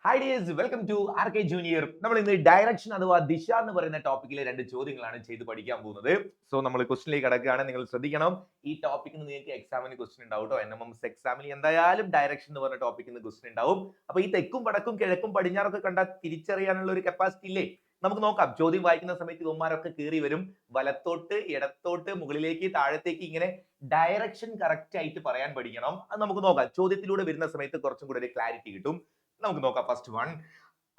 Hi dears, welcome to R K junior. നമ്മൾ ഇന്ന് direction അഥവാ ദിശ എന്ന് പറയുന്ന ടോപ്പിക്കിലെ രണ്ട് ചോദ്യങ്ങളാണ് ചെയ്ത് പഠിക്കാൻ പോകുന്നത്. സോ നമ്മൾ ക്വസ്റ്റിനിലേക്ക് കടക്കുകയാണ്. നിങ്ങൾ ശ്രദ്ധിക്കണം, ഈ ടോപ്പിക്കിന് നിങ്ങൾക്ക് എക്സാമിന് ക്വസ്റ്റൻ ഉണ്ടാവും കേട്ടോ. NMMS എക്സാമിന് എന്തായാലും ഡയറക്ഷൻ എന്ന് പറഞ്ഞ ടോപ്പിക്കിന് ക്വസ്റ്റൻ ഉണ്ടാവും. അപ്പൊ ഈ തെക്കും വടക്കും കിഴക്കും പടിഞ്ഞാറൊക്കെ കണ്ടാൽ തിരിച്ചറിയാനുള്ള ഒരു കപ്പാസിറ്റി ഇല്ലേ? നമുക്ക് നോക്കാം. ചോദ്യം വായിക്കുന്ന സമയത്ത് ഇവന്മാരൊക്കെ കയറി വരും. വലത്തോട്ട്, ഇടത്തോട്ട്, മുകളിലേക്ക്, താഴത്തേക്ക്, ഇങ്ങനെ ഡയറക്ഷൻ കറക്റ്റ് ആയിട്ട് പറയാൻ പഠിക്കണം. അത് നമുക്ക് നോക്കാം. ചോദ്യത്തിലൂടെ വരുന്ന സമയത്ത് കുറച്ചും കൂടെ ഒരു ക്ലാരിറ്റി കിട്ടും. നമുക്ക് നോക്കാം. ഫസ്റ്റ് വൺ,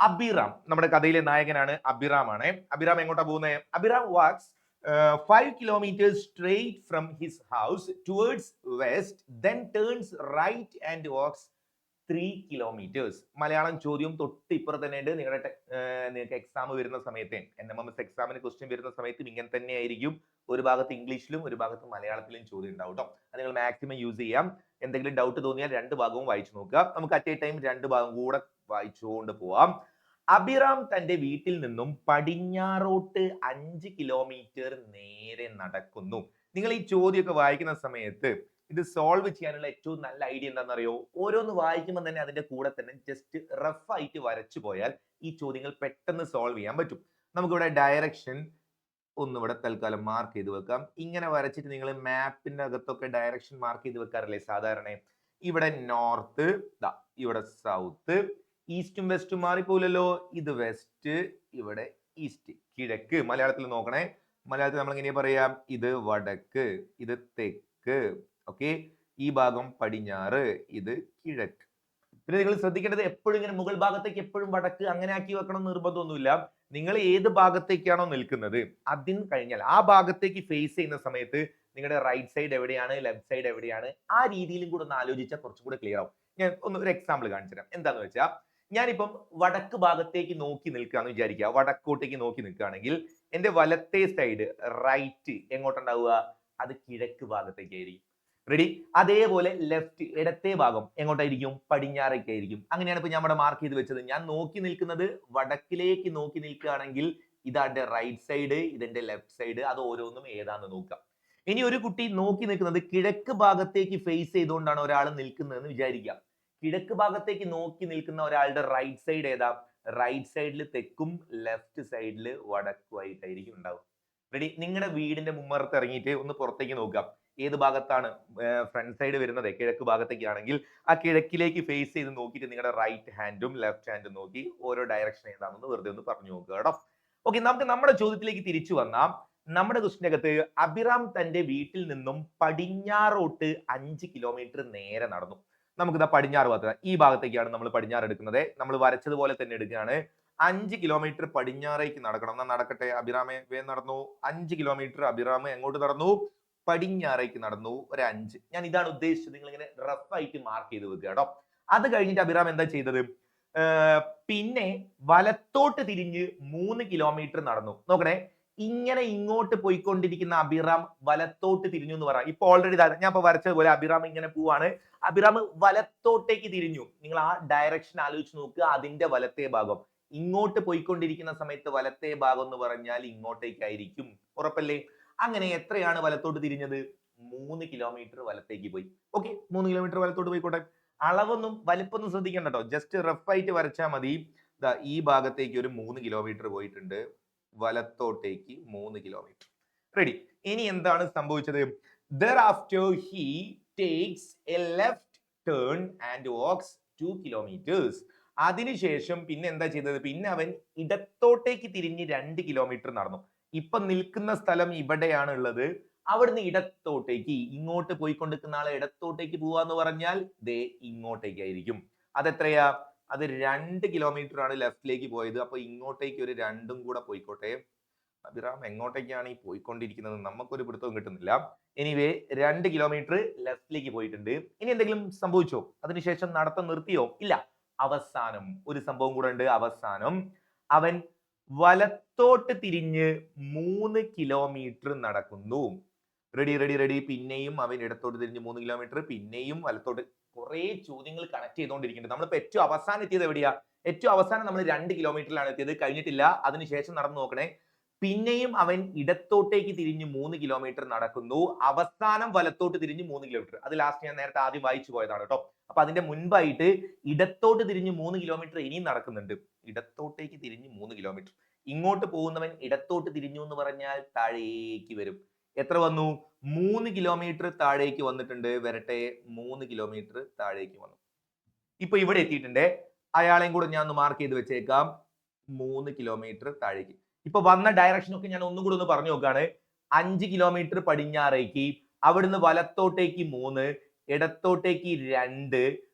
അബിറാം നമ്മുടെ കഥയിലെ നായകനാണ്. അബിറാം ആണ്. അബിറാം എങ്ങോട്ടാ പോകുന്നത്? Abhiram walks 5 kilometers straight from his house towards west, then turns right and walks 3 kilometers. Malayalam ചോദ്യം തൊട്ട് ഇപ്പുറത്ത് തന്നെ ഉണ്ട്. നിങ്ങൾക്ക് എക്സാം വരുന്ന സമയത്ത്, NMMS എക്സാമിന് ക്വസ്റ്റ്യൻ വരുന്ന സമയത്തും ഇങ്ങനെ തന്നെ ആയിരിക്കും. ഒരു ഭാഗത്ത് ഇംഗ്ലീഷിലും ഒരു ഭാഗത്ത് മലയാളത്തിലും ചോദ്യം ഉണ്ടാവും കേട്ടോ. അത് നിങ്ങൾ മാക്സിമം യൂസ് ചെയ്യാം. എന്തെങ്കിലും ഡൗട്ട് തോന്നിയാൽ രണ്ട് ഭാഗവും വായിച്ചു നോക്കുക. നമുക്ക് അറ്റ് എ ടൈം രണ്ട് ഭാഗം കൂടെ വായിച്ചുകൊണ്ട് പോവാം. അബിറാം തന്റെ വീട്ടിൽ നിന്നും പടിഞ്ഞാറോട്ട് 5 കിലോമീറ്റർ നേരെ നടക്കുന്നു. നിങ്ങൾ ഈ ചോദ്യമൊക്കെ വായിക്കുന്ന സമയത്ത് ഇത് സോൾവ് ചെയ്യാനുള്ള ഏറ്റവും നല്ല ഐഡിയ എന്താണെന്നറിയോ? ഓരോന്ന് വായിക്കുമ്പോൾ തന്നെ അതിന്റെ കൂടെ തന്നെ ജസ്റ്റ് റഫ് ആയിട്ട് വരച്ചു പോയാൽ ഈ ചോദ്യങ്ങൾ പെട്ടെന്ന് സോൾവ് ചെയ്യാൻ പറ്റും. നമുക്കിവിടെ ഡയറക്ഷൻ ഒന്നിവിടെ തൽക്കാലം മാർക്ക് ചെയ്ത് വെക്കാം. ഇങ്ങനെ വരച്ചിട്ട് നിങ്ങൾ മാപ്പിന്റെ അകത്തൊക്കെ ഡയറക്ഷൻ മാർക്ക് ചെയ്ത് വെക്കാറില്ലേ സാധാരണ? ഇവിടെ നോർത്ത്, ഇവിടെ സൗത്ത്, ഈസ്റ്റും വെസ്റ്റും മാറിപ്പോലല്ലോ. ഇത് വെസ്റ്റ്, ഇവിടെ ഈസ്റ്റ്. കിഴക്ക് മലയാളത്തിൽ നോക്കണേ. മലയാളത്തിൽ നമ്മൾ എങ്ങനെയാ പറയാം? ഇത് വടക്ക്, ഇത് തെക്ക്. ഓക്കെ, ഈ ഭാഗം പടിഞ്ഞാറ്, ഇത് കിഴക്ക്. പിന്നെ നിങ്ങൾ ശ്രദ്ധിക്കേണ്ടത്, എപ്പോഴും ഇങ്ങനെ മുകൾ ഭാഗത്തേക്ക് എപ്പോഴും വടക്ക് അങ്ങനെ ആക്കി വെക്കണം നിർബന്ധമൊന്നുമില്ല. നിങ്ങൾ ഏത് ഭാഗത്തേക്കാണോ നിൽക്കുന്നത് അതിന് കഴിഞ്ഞാൽ ആ ഭാഗത്തേക്ക് ഫേസ് ചെയ്യുന്ന സമയത്ത് നിങ്ങളുടെ റൈറ്റ് സൈഡ് എവിടെയാണ്, ലെഫ്റ്റ് സൈഡ് എവിടെയാണ്, ആ രീതിയിലും കൂടെ ഒന്ന് ആലോചിച്ചാൽ കുറച്ചും കൂടെ ക്ലിയർ ആവും. ഞാൻ ഒരു എക്സാമ്പിൾ കാണിച്ചു തരാം. എന്താന്ന് വെച്ചാൽ, ഞാനിപ്പം വടക്ക് ഭാഗത്തേക്ക് നോക്കി നിൽക്കുകയെന്ന് വിചാരിക്കുക. വടക്കോട്ടേക്ക് നോക്കി നിൽക്കുകയാണെങ്കിൽ എന്റെ വലത്തെ സൈഡ് റൈറ്റ് എങ്ങോട്ടുണ്ടാവുക? അത് കിഴക്ക് ഭാഗത്തേക്കായിരിക്കും. റെഡി? അതേപോലെ ലെഫ്റ്റ് ഇടത്തെ ഭാഗം എങ്ങോട്ടായിരിക്കും? പടിഞ്ഞാറേക്കായിരിക്കും. അങ്ങനെയാണ് ഇപ്പൊ ഞാൻ ഇവിടെ മാർക്ക് ചെയ്ത് വെച്ചത്. ഞാൻ നോക്കി നിൽക്കുന്നത് വടക്കിലേക്ക് നോക്കി നിൽക്കുകയാണെങ്കിൽ ഇതാന്റെ റൈറ്റ് സൈഡ്, ഇതെന്റെ ലെഫ്റ്റ് സൈഡ്. അത് ഓരോന്നും ഏതാന്ന് നോക്കാം. ഇനി ഒരു കുട്ടി നോക്കി നിൽക്കുന്നത് കിഴക്ക് ഭാഗത്തേക്ക് ഫേസ് ചെയ്തുകൊണ്ടാണ് ഒരാൾ നിൽക്കുന്നതെന്ന് വിചാരിക്കാം. കിഴക്ക് ഭാഗത്തേക്ക് നോക്കി നിൽക്കുന്ന ഒരാളുടെ റൈറ്റ് സൈഡ് ഏതാ? റൈറ്റ് സൈഡിൽ തെക്കും ലെഫ്റ്റ് സൈഡിൽ വടക്കുമായിട്ടായിരിക്കും ഉണ്ടാവുക. റെഡി? നിങ്ങളുടെ വീടിന്റെ മുമ്മറത്ത് ഇറങ്ങിയിട്ട് ഒന്ന് പുറത്തേക്ക് നോക്കുക. ഏത് ഭാഗത്താണ് ഫ്രണ്ട് സൈഡ് വരുന്നത്? കിഴക്ക് ഭാഗത്തേക്കാണെങ്കിൽ ആ കിഴക്കിലേക്ക് ഫേസ് ചെയ്ത് നോക്കിയിട്ട് നിങ്ങളുടെ റൈറ്റ് ഹാൻഡും ലെഫ്റ്റ് ഹാൻഡും നോക്കി ഓരോ ഡയറക്ഷൻ ഏതാണെന്ന് വെറുതെ ഒന്ന് പറഞ്ഞു നോക്കുക കേട്ടോ. ഓക്കെ, നമുക്ക് നമ്മുടെ ചോദ്യത്തിലേക്ക് തിരിച്ചു വന്നാം. നമ്മുടെ ക്വസ്റ്റിനകത്ത് അബിറാം തന്റെ വീട്ടിൽ നിന്നും പടിഞ്ഞാറോട്ട് 5 കിലോമീറ്റർ നേരെ നടന്നു. നമുക്കിതാ പടിഞ്ഞാറ് ഭാഗത്ത്, ഈ ഭാഗത്തേക്കാണ് നമ്മൾ പടിഞ്ഞാറ് എടുക്കുന്നത്. നമ്മൾ വരച്ചതുപോലെ തന്നെ എടുക്കുകയാണ്. 5 കിലോമീറ്റർ പടിഞ്ഞാറേക്ക് നടക്കണം. എന്നാ നടക്കട്ടെ. അബിറാമെ വേഗം നടന്നു. 5 കിലോമീറ്റർ അബിറാമെ എങ്ങോട്ട് നടന്നു? പടിഞ്ഞാറേക്ക് നടന്നു. ഒരു 5. ഞാൻ ഇതാണ് ഉദ്ദേശിച്ചത്. നിങ്ങൾ ഇങ്ങനെ റഫ് ആയിട്ട് മാർക്ക് ചെയ്ത് വെക്കുക കേട്ടോ. അത് കഴിഞ്ഞിട്ട് അബിറാം എന്താ ചെയ്തത്? പിന്നെ വലത്തോട്ട് തിരിഞ്ഞ് 3 കിലോമീറ്റർ നടന്നു. നോക്കണേ, ഇങ്ങനെ ഇങ്ങോട്ട് പോയിക്കൊണ്ടിരിക്കുന്ന അബിറാം വലത്തോട്ട് തിരിഞ്ഞു എന്ന് പറയാം. ഇപ്പൊ ഓൾറെഡി ഞാൻ ഇപ്പൊ വരച്ചതുപോലെ അബിറാം ഇങ്ങനെ പോവാണ്. അബിറാം വലത്തോട്ടേക്ക് തിരിഞ്ഞു. നിങ്ങൾ ആ ഡയറക്ഷൻ ആലോചിച്ച് നോക്കുക. അതിന്റെ വലത്തെ ഭാഗം ഇങ്ങോട്ട് പോയിക്കൊണ്ടിരിക്കുന്ന സമയത്ത് വലത്തെ ഭാഗം എന്ന് പറഞ്ഞാൽ ഇങ്ങോട്ടേക്കായിരിക്കും. ഉറപ്പല്ലേ? അങ്ങനെ എത്രയാണ് വലത്തോട്ട് തിരിഞ്ഞത്? 3 കിലോമീറ്റർ വലത്തേക്ക് പോയി. ഓക്കെ, 3 കിലോമീറ്റർ വലത്തോട്ട് പോയിക്കോട്ടെ. അളവൊന്നും വലിപ്പൊന്നും ശ്രദ്ധിക്കണ്ട കേട്ടോ. ജസ്റ്റ് റഫ് ആയിട്ട് വരച്ചാൽ മതി. ഈ ഭാഗത്തേക്ക് ഒരു 3 കിലോമീറ്റർ പോയിട്ടുണ്ട്. വലത്തോട്ടേക്ക് 3 കിലോമീറ്റർ. റെഡി? ഇനി എന്താണ് സംഭവിച്ചത്? Thereafter he takes a left turn and walks 2 kilometers. അതിനുശേഷം പിന്നെ എന്താ ചെയ്തത്? പിന്നെ അവൻ ഇടത്തോട്ടേക്ക് തിരിഞ്ഞ് 2 കിലോമീറ്റർ നടന്നു. ഇപ്പൊ നിൽക്കുന്ന സ്ഥലം ഇവിടെയാണ് ഉള്ളത്. അവിടുന്ന് ഇടത്തോട്ടേക്ക്, ഇങ്ങോട്ട് പോയിക്കൊണ്ടിരിക്കുന്ന ആളെ ഇടത്തോട്ടേക്ക് പോവാന്ന് പറഞ്ഞാൽ ദേ ഇങ്ങോട്ടേക്കായിരിക്കും. അതെത്രയാ? അത് 2 കിലോമീറ്റർ ആണ് ലെഫ്റ്റിലേക്ക് പോയത്. അപ്പൊ ഇങ്ങോട്ടേക്ക് ഒരു 2ഉം കൂടെ പോയിക്കോട്ടെ. അബിറാം എങ്ങോട്ടേക്കാണ് ഈ പോയിക്കൊണ്ടിരിക്കുന്നത്? നമുക്കൊരു പിടുത്തവും കിട്ടുന്നില്ല. എനിവേ 2 കിലോമീറ്റർ ലെഫ്റ്റിലേക്ക് പോയിട്ടുണ്ട്. ഇനി എന്തെങ്കിലും സംഭവിച്ചോ? അതിനുശേഷം നടത്തം നിർത്തിയോ? ഇല്ല. അവസാനം ഒരു സംഭവം കൂടെ ഉണ്ട്. അവസാനം അവൻ വലത്തോട്ട് തിരിഞ്ഞ് 3 കിലോമീറ്റർ നടക്കുന്നു. Ready ready ready. പിന്നെയും അവൻ ഇടത്തോട്ട് തിരിഞ്ഞ് 3 കിലോമീറ്റർ, പിന്നെയും വലത്തോട്ട്. കുറെ ചോദ്യങ്ങൾ കണക്ട് ചെയ്തുകൊണ്ടിരിക്കുന്നുണ്ട്. നമ്മളിപ്പോ ഏറ്റവും അവസാനം എത്തിയത് എവിടെയാ? ഏറ്റവും അവസാനം നമ്മൾ 2 കിലോമീറ്ററിലാണ് എത്തിയത്. കഴിഞ്ഞിട്ടില്ല. അതിനുശേഷം നടന്നു നോക്കണേ. പിന്നെയും അവൻ ഇടത്തോട്ടേക്ക് തിരിഞ്ഞ് 3 കിലോമീറ്റർ നടക്കുന്നു, അവസാനം വലത്തോട്ട് തിരിഞ്ഞ് 3 കിലോമീറ്റർ. അത് ലാസ്റ്റ് ഞാൻ നേരത്തെ ആദ്യം വായിച്ചു പോയതാണ് കേട്ടോ. അപ്പൊ അതിന്റെ മുൻപായിട്ട് ഇടത്തോട്ട് തിരിഞ്ഞ് 3 കിലോമീറ്റർ ഇനിയും നടക്കുന്നുണ്ട്. ഇടത്തോട്ടേക്ക് തിരിഞ്ഞ് 3 കിലോമീറ്റർ. ഇങ്ങോട്ട് പോകുന്നവൻ ഇടത്തോട്ട് തിരിഞ്ഞു എന്ന് പറഞ്ഞാൽ താഴേക്ക് വരും. എത്ര വന്നു? 3 കിലോമീറ്റർ താഴേക്ക് വന്നിട്ടുണ്ട്. വരട്ടെ, 3 കിലോമീറ്റർ താഴേക്ക് വന്നു. ഇപ്പൊ ഇവിടെ എത്തിയിട്ടുണ്ട്. അയാളെയും കൂടെ ഞാൻ ഒന്ന് മാർക്ക് ചെയ്ത് വെച്ചേക്കാം. 3 കിലോമീറ്റർ താഴേക്ക്. ഇപ്പൊ വന്ന ഡയറക്ഷൻ ഒക്കെ ഞാൻ ഒന്നും കൂടെ ഒന്ന് പറഞ്ഞു നോക്കാണ്. 5 കിലോമീറ്റർ പടിഞ്ഞാറേക്ക്, അവിടുന്ന് വലത്തോട്ടേക്ക് 3, ഇടത്തോട്ടേക്ക് 2,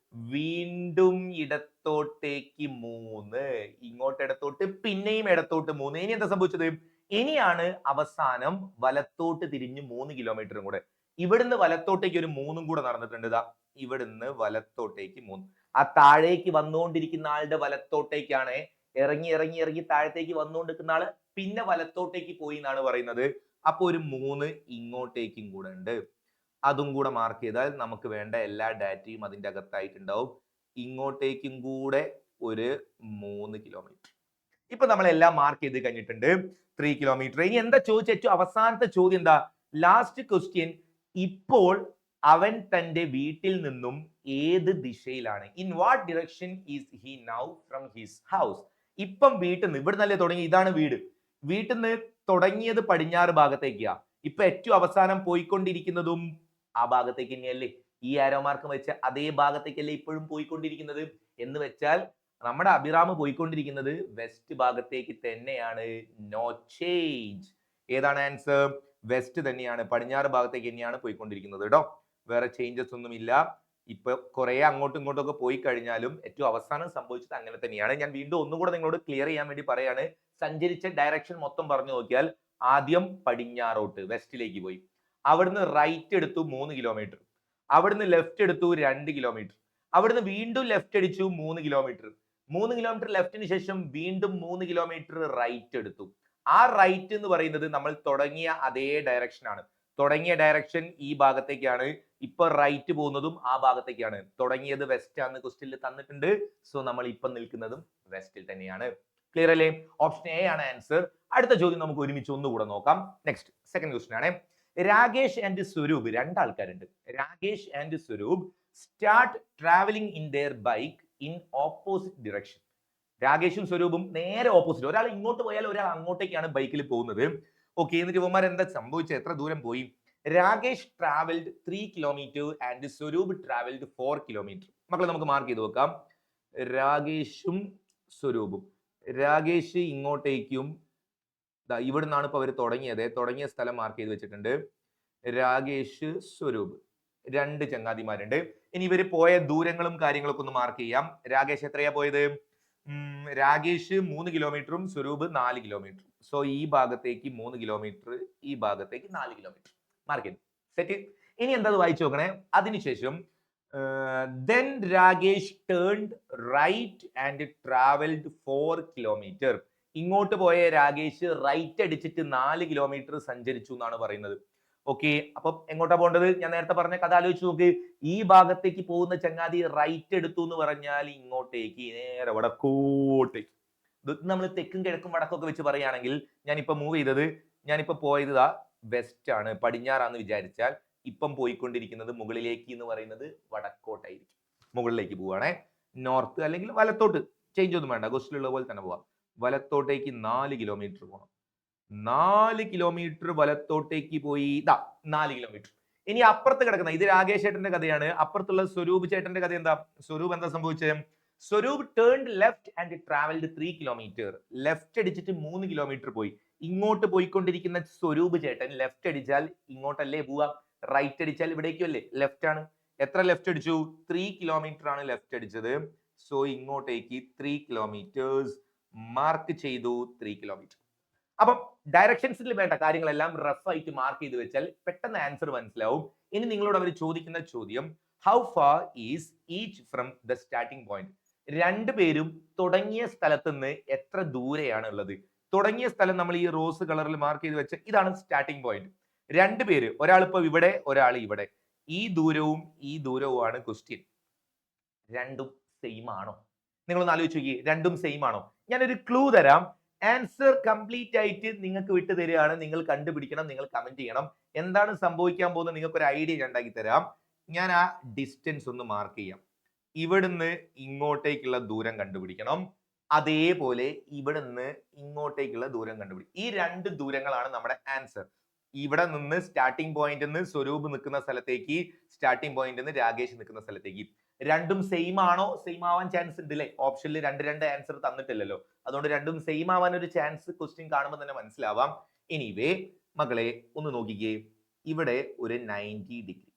വീണ്ടും ഇടത്തോട്ടേക്ക് 3, ഇങ്ങോട്ട് ഇടത്തോട്ട്, പിന്നെയും ഇടത്തോട്ട് 3. ഇനി എന്താ സംഭവിച്ചത്? ഇനിയാണ് അവസാനം വലത്തോട്ട് തിരിഞ്ഞ് 3 കിലോമീറ്ററും കൂടെ. ഇവിടുന്ന് വലത്തോട്ടേക്ക് ഒരു 3ഉം കൂടെ നടന്നിട്ടുണ്ട്. ഇതാ ഇവിടുന്ന് വലത്തോട്ടേക്ക് 3. ആ താഴേക്ക് വന്നുകൊണ്ടിരിക്കുന്ന ആളുടെ വലത്തോട്ടേക്കാണ്. ഇറങ്ങി ഇറങ്ങി ഇറങ്ങി താഴത്തേക്ക് വന്നുകൊണ്ടിരിക്കുന്ന ആള് പിന്നെ വലത്തോട്ടേക്ക് പോയി എന്നാണ് പറയുന്നത്. അപ്പൊ ഒരു 3 ഇങ്ങോട്ടേക്കും കൂടെ ഉണ്ട്. അതും കൂടെ മാർക്ക് ചെയ്താൽ നമുക്ക് വേണ്ട എല്ലാ ഡാറ്റയും അതിന്റെ അകത്തായിട്ടുണ്ടാവും. ഇങ്ങോട്ടേക്കും കൂടെ ഒരു 3 കിലോമീറ്റർ. ഇപ്പൊ നമ്മൾ എല്ലാം മാർക്ക് ചെയ്ത് കഴിഞ്ഞിട്ടുണ്ട്. 3 കിലോമീറ്റർ. ഇനി എന്താ ചോദിച്ച അവസാനത്തെ ചോദ്യം എന്താ? ലാസ്റ്റ് ക്വസ്റ്റ്യൻ, ഇപ്പോൾ അവൻ തന്റെ വീട്ടിൽ നിന്നും ഏത് ദിശയിലാണ്? In what direction is he now from his house? ഇപ്പം വീട്ടിൽ നിന്ന്, ഇവിടെ നല്ലേ തുടങ്ങി, ഇതാണ് വീട്. വീട്ടിൽ നിന്ന് തുടങ്ങിയത് പടിഞ്ഞാറ് ഭാഗത്തേക്കാ. ഇപ്പൊ ഏറ്റവും അവസാനം പോയിക്കൊണ്ടിരിക്കുന്നതും ആ ഭാഗത്തേക്ക് തന്നെയല്ലേ? ഈ ആരോ മാർക്ക് വെച്ച അതേ ഭാഗത്തേക്കല്ലേ ഇപ്പോഴും പോയിക്കൊണ്ടിരിക്കുന്നത്? എന്ന് വെച്ചാൽ നമ്മുടെ അഭിറാം പോയിക്കൊണ്ടിരിക്കുന്നത് വെസ്റ്റ് ഭാഗത്തേക്ക് തന്നെയാണ്. No change. ഏതാണ് ആൻസർ? വെസ്റ്റ് തന്നെയാണ്, പടിഞ്ഞാറ് ഭാഗത്തേക്ക് തന്നെയാണ് പോയിക്കൊണ്ടിരിക്കുന്നത് കേട്ടോ. വേറെ ചേഞ്ചസ് ഒന്നും ഇല്ല. ഇപ്പൊ കുറെ അങ്ങോട്ടും ഇങ്ങോട്ടും ഒക്കെ പോയി കഴിഞ്ഞാലും ഏറ്റവും അവസാനം സംഭവിച്ചത് അങ്ങനെ തന്നെയാണ്. ഞാൻ വീണ്ടും ഒന്നുകൂടെ നിങ്ങളോട് ക്ലിയർ ചെയ്യാൻ വേണ്ടി പറയാണ്. സഞ്ചരിച്ച ഡയറക്ഷൻ മൊത്തം പറഞ്ഞു നോക്കിയാൽ ആദ്യം പടിഞ്ഞാറോട്ട് വെസ്റ്റിലേക്ക് പോയി, അവിടുന്ന് റൈറ്റ് എടുത്തു 3 കിലോമീറ്റർ, അവിടുന്ന് ലെഫ്റ്റ് എടുത്തു 2 കിലോമീറ്റർ, അവിടുന്ന് വീണ്ടും ലെഫ്റ്റ് അടിച്ചു 3 കിലോമീറ്റർ, 3 കിലോമീറ്റർ ലെഫ്റ്റിന് ശേഷം വീണ്ടും 3 കിലോമീറ്റർ റൈറ്റ് എടുത്തു. ആ റൈറ്റ് എന്ന് പറയുന്നത് നമ്മൾ തുടങ്ങിയ അതേ ഡയറക്ഷൻ ആണ്. തുടങ്ങിയ ഡയറക്ഷൻ ഈ ഭാഗത്തേക്കാണ്. ഇപ്പൊ റൈറ്റ് പോകുന്നതും ആ ഭാഗത്തേക്കാണ്. തുടങ്ങിയത് വെസ്റ്റ് ആണ്, ക്വസ്റ്റ്യനിൽ തന്നിട്ടുണ്ട്. സോ നമ്മൾ ഇപ്പൊ നിൽക്കുന്നതും വെസ്റ്റിൽ തന്നെയാണ്. ക്ലിയർ അല്ലേ? ഓപ്ഷൻ എ ആണ് ആൻസർ. അടുത്ത ചോദ്യം നമുക്ക് ഒരുമിച്ച് ഒന്നുകൂടെ നോക്കാം. നെക്സ്റ്റ് സെക്കൻഡ് ക്വസ്റ്റ്യൻ ആണ്. രാകേഷ് ആൻഡ് സ്വരൂപ്, രണ്ടാൾക്കാരുണ്ട്. Rakesh and Swaroop start travelling in their bike in opposite direction. രാകേഷും സ്വരൂപും നേരെ ഓപ്പോസിറ്റ്, ഒരാൾ ഇങ്ങോട്ട് പോയാൽ ഒരാൾ അങ്ങോട്ടേക്കാണ് ബൈക്കിൽ പോകുന്നത്. ഓക്കെ, എന്നിട്ട് ഇവന്മാർ എന്താ സംഭവിച്ചത്? എത്ര ദൂരം പോയി? Rakesh travelled 3 kilometre and Swaroop travelled 4 kilometre. മക്കളെ നമുക്ക് മാർക്ക് ചെയ്ത് വെക്കാം. രാകേഷും സ്വരൂപും. രാകേഷ് ഇങ്ങോട്ടേക്കും, ഇവിടെ നിന്നാണ് ഇപ്പൊ അവർ തുടങ്ങിയത്. തുടങ്ങിയ സ്ഥലം മാർക്ക് ചെയ്ത് വെച്ചിട്ടുണ്ട്. രാകേഷ്, സ്വരൂപ്, രണ്ട് ചങ്ങാതിമാരുണ്ട്. ഇനി ഇവര് പോയ ദൂരങ്ങളും കാര്യങ്ങളൊക്കെ ഒന്ന് മാർക്ക് ചെയ്യാം. രാകേഷ് എത്രയാ പോയത്? രാകേഷ് 3 കിലോമീറ്ററും സ്വരൂപ് 4 കിലോമീറ്റർ. സോ ഈ ഭാഗത്തേക്ക് 3 കിലോമീറ്റർ, ഈ ഭാഗത്തേക്ക് 4 കിലോമീറ്റർ. മാർക്ക് ചെയ്തു. സെറ്റ്. ഇനി എന്താ വായിച്ചു നോക്കണേ. അതിനുശേഷം then Rakesh turned right and traveled 4 kilometre. ഇങ്ങോട്ട് പോയ രാകേഷ് റൈറ്റ് അടിച്ചിട്ട് 4 കിലോമീറ്റർ സഞ്ചരിച്ചു എന്നാണ് പറയുന്നത്. ഓക്കെ, അപ്പൊ എങ്ങോട്ടാ പോകേണ്ടത്? ഞാൻ നേരത്തെ പറഞ്ഞ കഥ ആലോചിച്ച് നോക്ക്. ഈ ഭാഗത്തേക്ക് പോകുന്ന ചങ്ങാതി റൈറ്റ് എടുത്തു എന്ന് പറഞ്ഞാൽ ഇങ്ങോട്ടേക്ക് നേരെ വടക്കോട്ടേക്ക്. ഇത് നമ്മൾ തെക്കും കിഴക്കും വടക്കൊക്കെ വെച്ച് പറയുകയാണെങ്കിൽ ഞാനിപ്പോ മൂവ് ചെയ്തത്, ഞാനിപ്പോ പോയത് വെസ്റ്റ് ആണ്, പടിഞ്ഞാറാന്ന് വിചാരിച്ചാൽ ഇപ്പം പോയിക്കൊണ്ടിരിക്കുന്നത് മുകളിലേക്ക് എന്ന് പറയുന്നത് വടക്കോട്ടായിരിക്കും. മുകളിലേക്ക് പോവാണേ. നോർത്ത് അല്ലെങ്കിൽ വലത്തോട്ട്, ചേഞ്ച് ഒന്നും വേണ്ട, ക്വസ്റ്റിലുള്ള പോലെ തന്നെ പോവാം. വലത്തോട്ടേക്ക് 4 കിലോമീറ്റർ പോകണം. 4 കിലോമീറ്റർ വലത്തോട്ടേക്ക് പോയി. 4 കിലോമീറ്റർ. ഇനി അപ്പുറത്ത് കിടക്കുന്ന ഇത് രാകേഷ് ചേട്ടന്റെ കഥയാണ്. അപ്പുറത്തുള്ള സ്വരൂപ് ചേട്ടന്റെ കഥ എന്താ? സ്വരൂപ് എന്താ സംഭവിച്ചത്? Swaroop turned left and travelled 3 kilometre. Left അടിച്ചിട്ട് 3 കിലോമീറ്റർ പോയി. ഇങ്ങോട്ട് പോയിക്കൊണ്ടിരിക്കുന്ന സ്വരൂപ് ചേട്ടൻ ലെഫ്റ്റ് അടിച്ചാൽ ഇങ്ങോട്ടല്ലേ പോവാ, റൈറ്റ് അടിച്ചാൽ ഇവിടേക്കും അല്ലേ, ലെഫ്റ്റ് ആണ്. എത്ര ലെഫ്റ്റ് അടിച്ചു? 3 കിലോമീറ്റർ ആണ് ലെഫ്റ്റ് അടിച്ചത്. സോ ഇങ്ങോട്ടേക്ക് 3 കിലോമീറ്റേഴ്സ് മാർക്ക് ചെയ്തു. 3 കിലോമീറ്റർ. അപ്പം ഡയറക്ഷൻസിൽ വേണ്ട കാര്യങ്ങളെല്ലാം റഫ് ആയിട്ട് മാർക്ക് ചെയ്ത് വെച്ചാൽ പെട്ടെന്ന് ആൻസർ മനസ്സിലാവും. ഇനി നിങ്ങളോട് അവർ ചോദിക്കുന്ന ചോദ്യം, how far is each from the starting point? രണ്ടുപേരും തുടങ്ങിയ സ്ഥലത്ത് നിന്ന് എത്ര ദൂരെയാണ് ഉള്ളത്? തുടങ്ങിയ സ്ഥലം നമ്മൾ ഈ റോസ് കളറിൽ മാർക്ക് ചെയ്ത് വെച്ച ഇതാണ് സ്റ്റാർട്ടിംഗ് പോയിന്റ്. രണ്ടുപേര്, ഒരാൾ ഇപ്പൊ ഇവിടെ, ഒരാൾ ഇവിടെ. ഈ ദൂരവുമാണ് ക്വസ്റ്റ്യൻ. രണ്ടും സെയിം ആണോ? നിങ്ങളൊന്ന് ആലോചിച്ച് നോക്കിയേ, രണ്ടും സെയിം ആണോ? ഞാനൊരു ക്ലൂ തരാം. ആൻസർ കംപ്ലീറ്റ് ആയിട്ട് നിങ്ങൾക്ക് വിട്ടു തരികയാണ്. നിങ്ങൾ കണ്ടുപിടിക്കണം, നിങ്ങൾ കമന്റ് ചെയ്യണം. എന്താണ് സംഭവിക്കാൻ പോകുന്നത് നിങ്ങൾക്ക് ഒരു ഐഡിയ ഞാൻ ഉണ്ടാക്കി തരാം. ഞാൻ ആ ഡിസ്റ്റൻസ് ഒന്ന് മാർക്ക് ചെയ്യാം. ഇവിടുന്ന് ഇങ്ങോട്ടേക്കുള്ള ദൂരം കണ്ടുപിടിക്കണം. അതേപോലെ ഇവിടുന്ന് ഇങ്ങോട്ടേക്കുള്ള ദൂരം കണ്ടുപിടിക്കും. ഈ രണ്ട് ദൂരങ്ങളാണ് നമ്മുടെ ആൻസർ. ഇവിടെ നിന്ന് സ്റ്റാർട്ടിംഗ് പോയിന്റ് നിന്ന് സ്വരൂപ് നിൽക്കുന്ന സ്ഥലത്തേക്ക്, സ്റ്റാർട്ടിംഗ് പോയിന്റ് നിന്ന് രാകേഷ് നിൽക്കുന്ന സ്ഥലത്തേക്ക്. രണ്ടും സെയിം ആണോ? സെയിം ആവാൻ ചാൻസ് ഉണ്ട് അല്ലേ? ഓപ്ഷനിൽ രണ്ട് ആൻസർ തന്നിട്ടില്ലല്ലോ. അതുകൊണ്ട് രണ്ടും സെയിം ആവാൻ ഒരു ചാൻസ് ക്വസ്റ്റ്യൻ കാണുമ്പോൾ തന്നെ മനസ്സിലാവാം. എനിവേ മക്കളെ ഒന്ന് നോക്കിക്കേ. ഇവിടെ ഒരു 90 ഡിഗ്രി,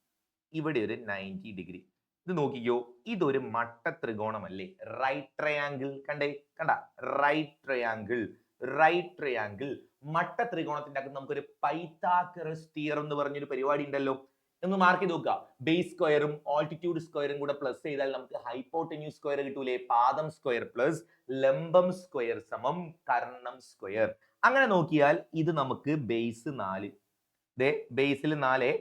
ഇവിടെ ഒരു 90 ഡിഗ്രി. ഇത് നോക്കിക്കോ, ഇതൊരു മട്ട ത്രികോണമല്ലേ? Right triangle. കണ്ട റൈറ്റ് ട്രയാങ്കിൾ, റൈറ്റ് ട്രയാങ്കിൾ. മട്ട ത്രികോണത്തിന്റെ അകത്ത് നമുക്കൊരു പൈഥാഗറസ് തിയറം എന്ന് പറഞ്ഞൊരു പരിപാടി ഉണ്ടല്ലോ. ഒന്ന് മാർക്ക് ചെയ്ത് നോക്കുക. ബേസ് സ്ക്വയറും ആൾട്ടിറ്റ്യൂഡ് സ്ക്വയറും കൂടെ പ്ലസ് ചെയ്താൽ നമുക്ക് ഹൈപ്പോട്ടന്യൂസ് സ്ക്വയർ കിട്ടൂലേ? പാദം സ്ക്വയർ പ്ലസ് ലംബം സ്ക്വയർ സമം കർണം സ്ക്വയർ. അങ്ങനെ നോക്കിയാൽ ഇത് നമുക്ക് ബേസ് 4, ബേസിൽ 4,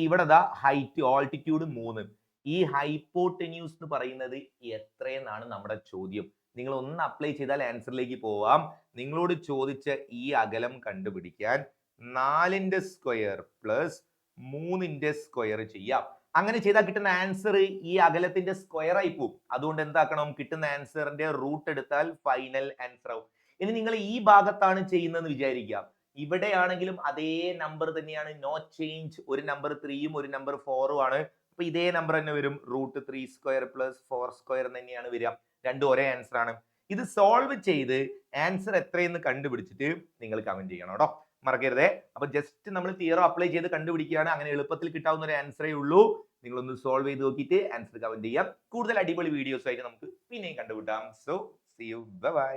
ഇവിടെ ഹൈറ്റ് ആൾട്ടിറ്റ്യൂഡ് 3. ഈ ഹൈപ്പോട്ടന്യൂസ് എന്ന് പറയുന്നത് എത്രയെന്നാണ് നമ്മുടെ ചോദ്യം. നിങ്ങൾ ഒന്ന് അപ്ലൈ ചെയ്താൽ ആൻസറിലേക്ക് പോവാം. നിങ്ങളോട് ചോദിച്ച ഈ അകലം കണ്ടുപിടിക്കാൻ 4ന്റെ സ്ക്വയർ പ്ലസ് 3ന്റെ സ്ക്വയർ ചെയ്യാം. അങ്ങനെ ചെയ്താൽ കിട്ടുന്ന ആൻസർ ഈ അകലത്തിന്റെ സ്ക്വയർ ആയി പോകും. അതുകൊണ്ട് എന്താക്കണം? കിട്ടുന്ന ആൻസറിന്റെ റൂട്ട് എടുത്താൽ ഫൈനൽ ആൻസർ ആവും. ഇനി നിങ്ങൾ ഈ ഭാഗത്താണ് ചെയ്യുന്നതെന്ന് വിചാരിക്കാം. ഇവിടെയാണെങ്കിലും അതേ നമ്പർ തന്നെയാണ്, നോ ചേഞ്ച്. ഒരു നമ്പർ 3ഉം ഒരു നമ്പർ 4ഉം ആണ്. അപ്പൊ ഇതേ നമ്പർ തന്നെ വരും. √3 സ്ക്വയർ പ്ലസ് 4 സ്ക്വയർ തന്നെയാണ് വരിക. രണ്ടും ഒരേ ആൻസർ ആണ്. ഇത് സോൾവ് ചെയ്ത് ആൻസർ എത്രയെന്ന് കണ്ടുപിടിച്ചിട്ട് നിങ്ങൾ കമന്റ് ചെയ്യണം കേട്ടോ, മറക്കരുതേ. അപ്പൊ ജസ്റ്റ് നമ്മൾ തിയറം അപ്ലൈ ചെയ്ത് കണ്ടുപിടിക്കുകയാണ്. അങ്ങനെ എളുപ്പത്തിൽ കിട്ടാവുന്ന ഒരു ആൻസറേ ഉള്ളൂ. നിങ്ങളൊന്ന് സോൾവ് ചെയ്ത് നോക്കിയിട്ട് ആൻസർ കമന്റ് ചെയ്യാം. കൂടുതൽ അടിപൊളി വീഡിയോസ് ആയിട്ട് നമുക്ക് പിന്നെയും കണ്ടുപിട്ടാം. So see you, bye by.